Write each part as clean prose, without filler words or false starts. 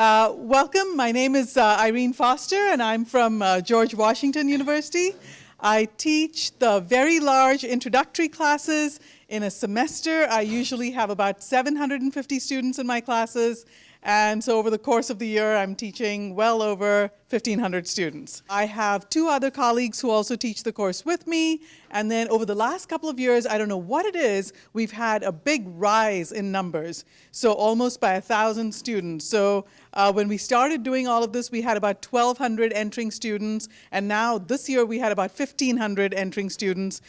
Welcome. My name is Irene Foster, and I'm from George Washington University. I teach the very large introductory classes. In a semester, I usually have about 750 students in my classes. And so over the course of the year, I'm teaching well over 1,500 students. I have two other colleagues who also teach the course with me. And then over the last couple of years, I don't know what it is, we've had a big rise in numbers. So almost by 1,000 students. So when we started doing all of this, we had about 1,200 entering students. And now this year, we had about 1,500 entering students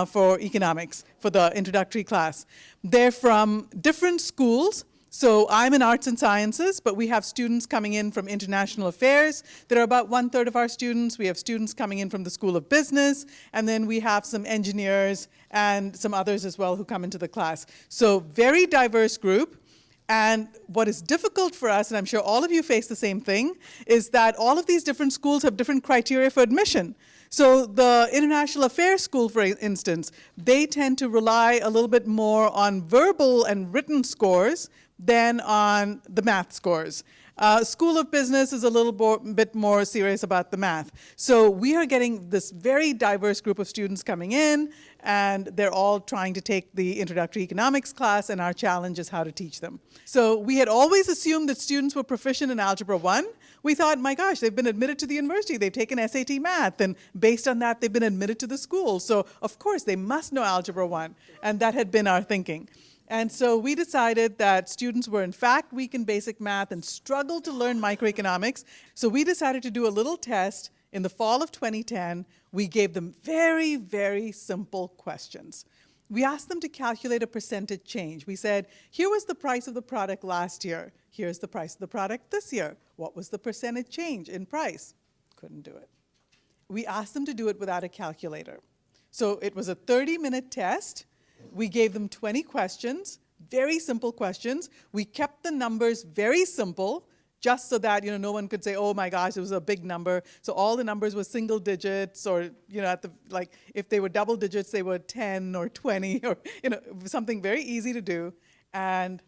for economics, for the introductory class. They're from different schools. So I'm in arts and sciences, but we have students coming in from international affairs. There are about 1/3 of our students. We have students coming in from the School of Business, and then we have some engineers and some others as well who come into the class. So very diverse group. And what is difficult for us, and I'm sure all of you face the same thing, is that all of these different schools have different criteria for admission. So the International Affairs School, for instance, they tend to rely a little bit more on verbal and written scores than on the math scores. School of Business is a little bit more serious about the math. So we are getting this very diverse group of students coming in, and they're all trying to take the introductory economics class, and our challenge is how to teach them. So we had always assumed that students were proficient in Algebra 1. We thought, my gosh, they've been admitted to the university, they've taken SAT math, and based on that, they've been admitted to the school. So of course, they must know Algebra 1, and that had been our thinking. And so we decided that students were in fact weak in basic math and struggled to learn microeconomics. So we decided to do a little test in the fall of 2010. We gave them very, very simple questions. We asked them to calculate a percentage change. We said, here was the price of the product last year. Here's the price of the product this year. What was the percentage change in price? Couldn't do it. We asked them to do it without a calculator. So it was a 30-minute test. We gave them 20 questions, very simple questions. We kept the numbers very simple, just so that no one could say, oh my gosh, it was a big number. So all the numbers were single digits, or if they were double digits, they were 10 or 20, or something very easy to do. And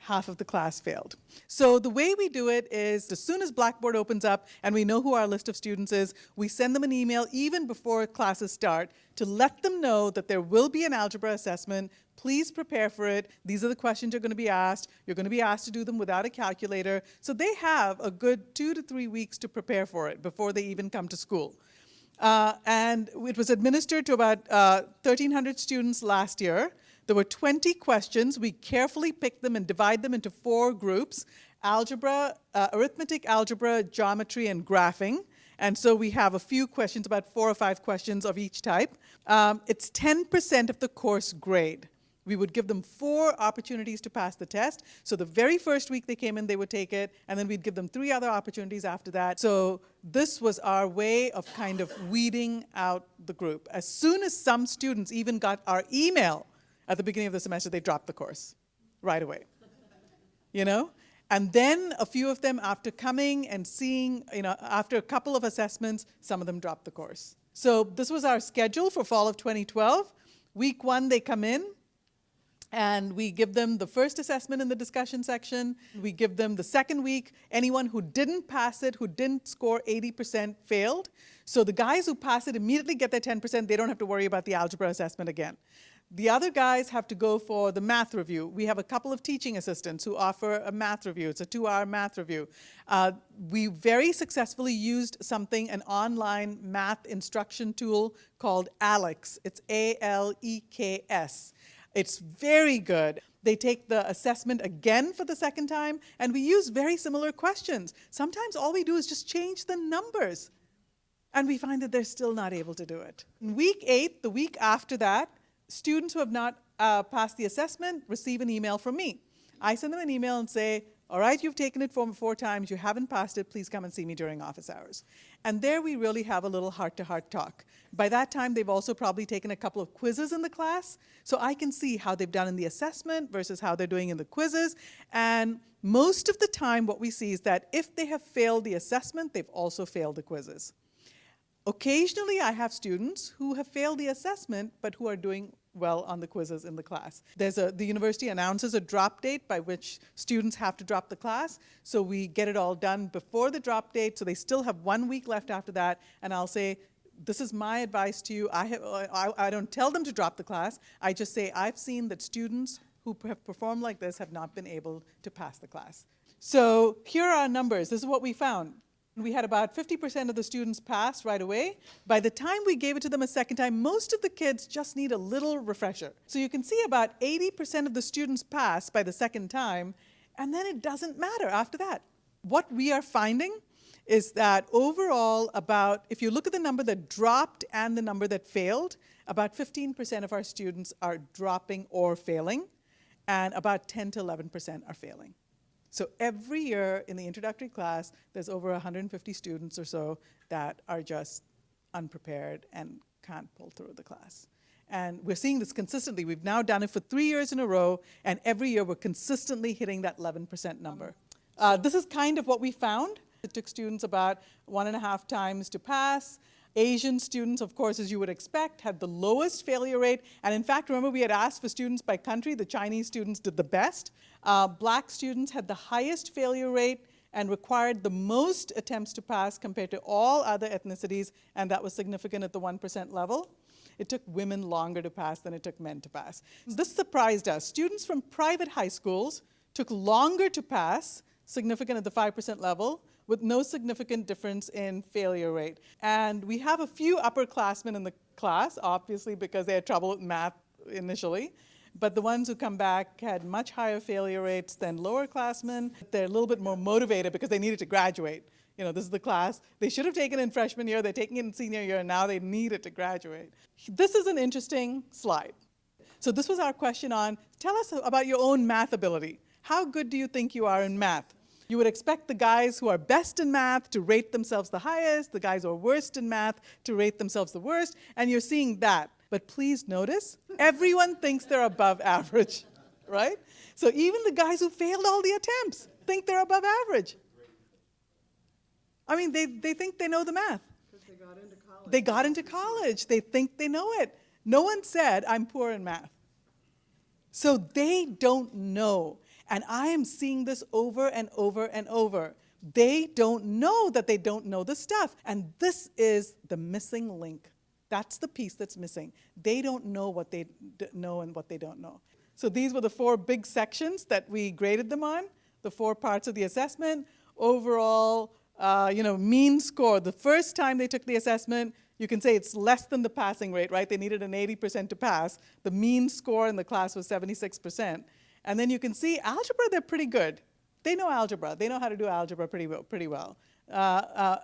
half of the class failed. So the way we do it is, as soon as Blackboard opens up and we know who our list of students is, we send them an email even before classes start to let them know that there will be an algebra assessment. Please prepare for it. These are the questions you're going to be asked. You're going to be asked to do them without a calculator. So they have a good 2 to 3 weeks to prepare for it before they even come to school. And it was administered to about 1,300 students last year. There were 20 questions. We carefully picked them and divide them into 4 groups: algebra, arithmetic, algebra, geometry, and graphing. And so we have a few questions, about 4 or 5 questions of each type. It's 10% of the course grade. We would give them 4 opportunities to pass the test. So the very first week they came in, they would take it, and then we'd give them 3 other opportunities after that. So this was our way of kind of weeding out the group. As soon as some students even got our email at the beginning of the semester, they dropped the course right away. And then a few of them, after coming and seeing, after a couple of assessments, some of them dropped the course. So this was our schedule for fall of 2012. Week 1, they come in, and we give them the first assessment in the discussion section. We give them the second week. Anyone who didn't pass it, who didn't score 80%, failed. So the guys who pass it immediately get their 10%. They don't have to worry about the algebra assessment again. The other guys have to go for the math review. We have a couple of teaching assistants who offer a math review. It's a 2-hour math review. We very successfully used an online math instruction tool called ALEKS. It's ALEKS. It's very good. They take the assessment again for the second time, and we use very similar questions. Sometimes all we do is just change the numbers, and we find that they're still not able to do it. In week 8, the week after that, students who have not passed the assessment receive an email from me. I send them an email and say, all right, you've taken it 4 times, you haven't passed it, please come and see me during office hours. And there we really have a little heart-to-heart talk. By that time, they've also probably taken a couple of quizzes in the class, so I can see how they've done in the assessment versus how they're doing in the quizzes. And most of the time, what we see is that if they have failed the assessment, they've also failed the quizzes. Occasionally, I have students who have failed the assessment, but who are doing well on the quizzes in the class. The university announces a drop date by which students have to drop the class, so we get it all done before the drop date, so they still have 1 week left after that, and I'll say, this is my advice to you. I don't tell them to drop the class. I just say, I've seen that students who have performed like this have not been able to pass the class. So here are our numbers. This is what we found. We had about 50% of the students pass right away. By the time we gave it to them a second time, most of the kids just need a little refresher. So you can see about 80% of the students pass by the second time, and then it doesn't matter after that. What we are finding is that overall, if you look at the number that dropped and the number that failed, about 15% of our students are dropping or failing, and about 10 to 11% are failing. So every year in the introductory class, there's over 150 students or so that are just unprepared and can't pull through the class. And we're seeing this consistently. We've now done it for 3 years in a row, and every year we're consistently hitting that 11% number. This is kind of what we found. It took students about 1.5 times to pass. Asian students, of course, as you would expect, had the lowest failure rate. And in fact, remember we had asked for students by country. The Chinese students did the best. Black students had the highest failure rate and required the most attempts to pass compared to all other ethnicities, and that was significant at the 1% level. It took women longer to pass than it took men to pass. This surprised us. Students from private high schools took longer to pass, significant at the 5% level, with no significant difference in failure rate. And we have a few upperclassmen in the class, obviously because they had trouble with math initially. But the ones who come back had much higher failure rates than lowerclassmen. They're a little bit more motivated because they needed to graduate. You know, this is the class they should have taken in freshman year, they're taking it in senior year, and now they need it to graduate. This is an interesting slide. So this was our question on, tell us about your own math ability. How good do you think you are in math? You would expect the guys who are best in math to rate themselves the highest, the guys who are worst in math to rate themselves the worst, and you're seeing that. But please notice, everyone thinks they're above average, right? So even the guys who failed all the attempts think they're above average. I mean, they think they know the math. Because they got into college. They got into college. They think they know it. No one said, I'm poor in math. So they don't know. And I am seeing this over and over and over. They don't know that they don't know the stuff. And this is the missing link. That's the piece that's missing. They don't know what they know and what they don't know. So these were the 4 big sections that we graded them on, the 4 parts of the assessment. Overall, mean score. The first time they took the assessment, you can say it's less than the passing rate, right? They needed an 80% to pass. The mean score in the class was 76%. And then you can see algebra, they're pretty good. They know algebra. They know how to do algebra pretty well.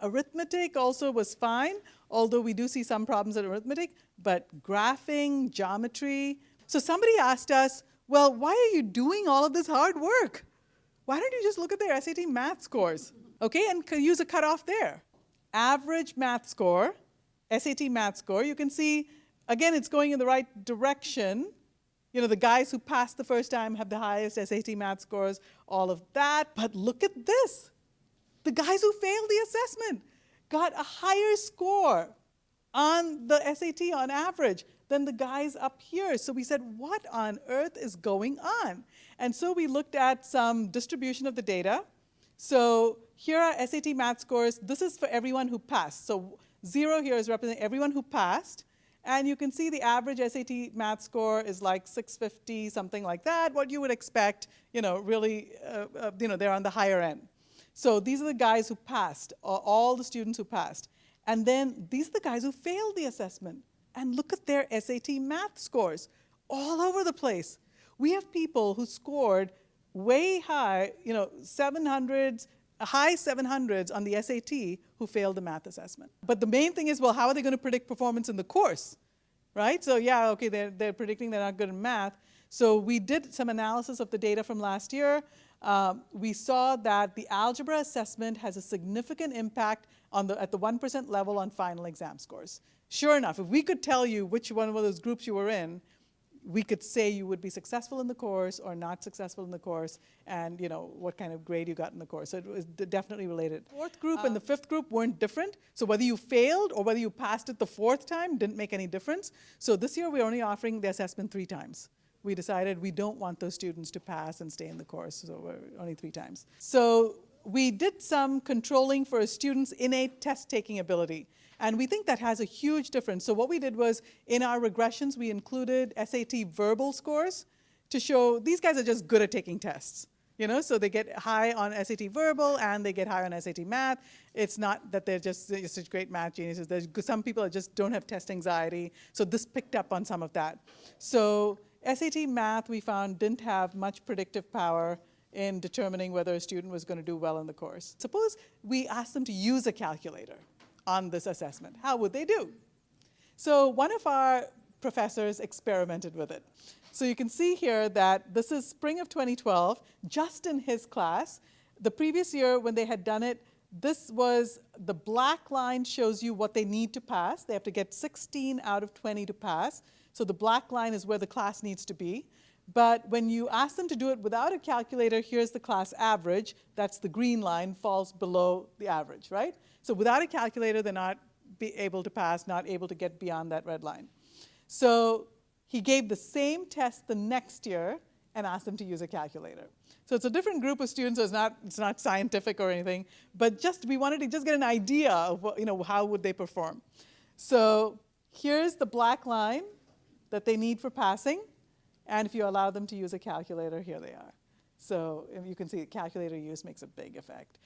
Arithmetic also was fine, although we do see some problems in arithmetic, but graphing, geometry. So somebody asked us, well, why are you doing all of this hard work? Why don't you just look at their SAT math scores? Okay, and use a cutoff there. Average math score, SAT math score, you can see, again, it's going in the right direction. You know, the guys who passed the first time have the highest SAT math scores, all of that. But look at this. The guys who failed the assessment got a higher score on the SAT on average than the guys up here. So we said, what on earth is going on? And so we looked at some distribution of the data. So here are SAT math scores. This is for everyone who passed. So 0 here is representing everyone who passed. And you can see the average SAT math score is like 650, something like that, what you would expect, really, they're on the higher end. So these are the guys who passed, all the students who passed. And then these are the guys who failed the assessment. And look at their SAT math scores all over the place. We have people who scored way high, 700s, high 700s on the SAT who failed the math assessment. But the main thing is, well, how are they going to predict performance in the course, right? So yeah, okay, they're predicting they're not good in math. So we did some analysis of the data from last year. We saw that the algebra assessment has a significant impact at the 1% level on final exam scores. Sure enough, if we could tell you which one of those groups you were in, we could say you would be successful in the course or not successful in the course, and what kind of grade you got in the course. So it was definitely related. Fourth group and the fifth group weren't different. So whether you failed or whether you passed it the fourth time didn't make any difference. So this year we're only offering the assessment 3 times. We decided we don't want those students to pass and stay in the course, so we're only 3 times. So we did some controlling for a student's innate test-taking ability. And we think that has a huge difference. So what we did was, in our regressions, we included SAT verbal scores to show these guys are just good at taking tests. So they get high on SAT verbal and they get high on SAT math. It's not that they're just such great math geniuses. Some people just don't have test anxiety. So this picked up on some of that. So SAT math, we found, didn't have much predictive power in determining whether a student was going to do well in the course. Suppose we asked them to use a calculator on this assessment. How would they do? So one of our professors experimented with it. So you can see here that this is spring of 2012, just in his class. The previous year when they had done it, this was, the black line shows you what they need to pass. They have to get 16 out of 20 to pass. So the black line is where the class needs to be. But when you ask them to do it without a calculator, here's the class average. That's the green line, falls below the average, right? So without a calculator, they're not able to pass, not able to get beyond that red line. So he gave the same test the next year and asked them to use a calculator. So it's a different group of students, so it's not scientific or anything, but we wanted to just get an idea of how would they perform. So here's the black line that they need for passing. And if you allow them to use a calculator, here they are. So you can see calculator use makes a big effect.